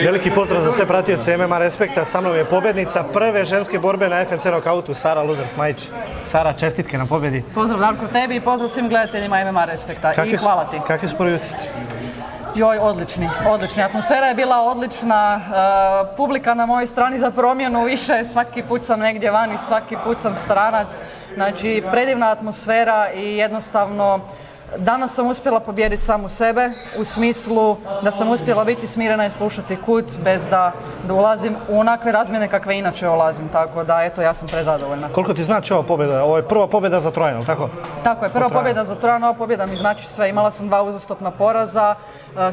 Veliki pozdrav za sve pratioce MMA Respekta, sa mnom je pobjednica prve ženske borbe na FNC Knockoutu, Sara Luzar-Smajić. Sara, čestitke na pobjedi. Pozdrav Darko tebi i pozdrav svim gledateljima MMA Respekta i hvala ti. Kakvi su prvi utisci? Joj, odlični. Atmosfera je bila odlična, publika na mojoj strani za promjenu više, svaki put sam negdje vani, svaki put sam stranac. Znači, predivna atmosfera i jednostavno danas sam uspjela pobijediti samu sebe u smislu da sam uspjela biti smirena i slušati kut bez da ulazim u onakve razmjene kakve inače ulazim, tako da eto ja sam prezadovoljna. Koliko ti znači ova pobjeda? Ovo je prva pobjeda za Trojan, tako? Tako je, prva pobjeda za Trojan, ova pobjeda mi znači sve. Imala sam 2 uzastopna poraza,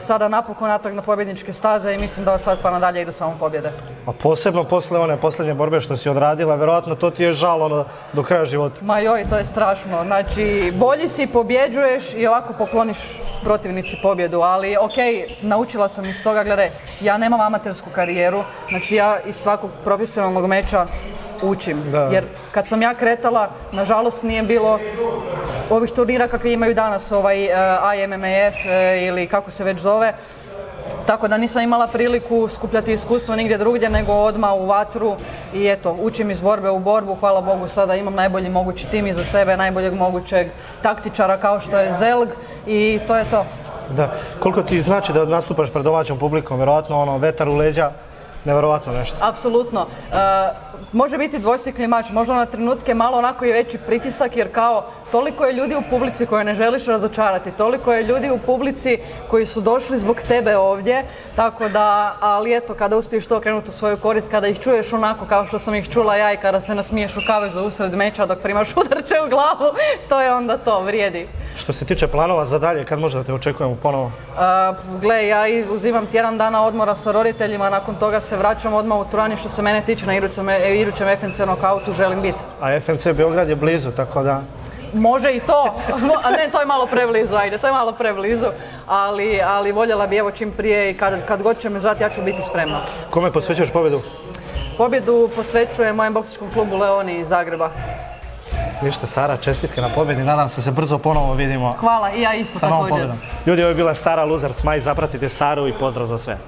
sada napokon natrag na pobjedničke staze i mislim da od sad pa nadalje idu samo pobjede. A posebno posle one posljednje borbe što si odradila, vjerojatno to ti je žal do kraja života. Ma joj, to je strašno. Znači, bolji si, pobjeđuješ i ovako pokloniš protivnici pobjedu, ali okej, naučila sam iz toga, gledaj, ja nemam amatersku karijeru, znači ja iz svakog profesionalnog meča učim, jer kad sam ja kretala, nažalost nije bilo ovih turnira kakve imaju danas, ovaj IMMAF ili kako se već zove, tako da nisam imala priliku skupljati iskustvo nigdje drugdje nego odmah u vatru i eto, učim iz borbe u borbu, hvala Bogu sada imam najbolji mogući tim iza sebe, najboljeg mogućeg taktičara kao što je Zelg i to je to. Da, koliko ti znači da nastupaš pred domaćom publikom, vjerojatno vetar u leđa, nevjerojatno nešto. Apsolutno. Može biti dvosjekli mač, možda na trenutke malo onako i veći pritisak jer kao toliko je ljudi u publici koje ne želiš razočarati, toliko je ljudi u publici koji su došli zbog tebe ovdje, tako da, ali eto, kada uspiješ to okrenuti u svoju korist, kada ih čuješ onako kao što sam ih čula ja i kada se nasmiješ u kavezu usred meča dok primaš udarče u glavu, to je onda to, vrijedi. Što se tiče planova za dalje, kad možda te očekujemo ponovo? Gle, ja uzimam tjedan dana odmora sa roditeljima, nakon toga se vraćam odmah u Turani što se mene tiče na idućem FNC Knockoutu želim biti. A FNC Beograd je blizu, tako da... Može i to, a ne, to je malo preblizu, ajde, to je malo preblizu, ali voljela bi evo čim prije i kad god će me zvati ja ću biti spremna. Kome posvećuješ pobjedu? Pobjedu posvećujem mojem boksičkom klubu Leoni iz Zagreba. Ništa, Sara, čestitke na pobjedi, nadam se brzo ponovo vidimo. Hvala i ja isto također. Ljudi, ovo je bila Sara Luzar-Smajić, zapratite Saru i pozdrav za sve.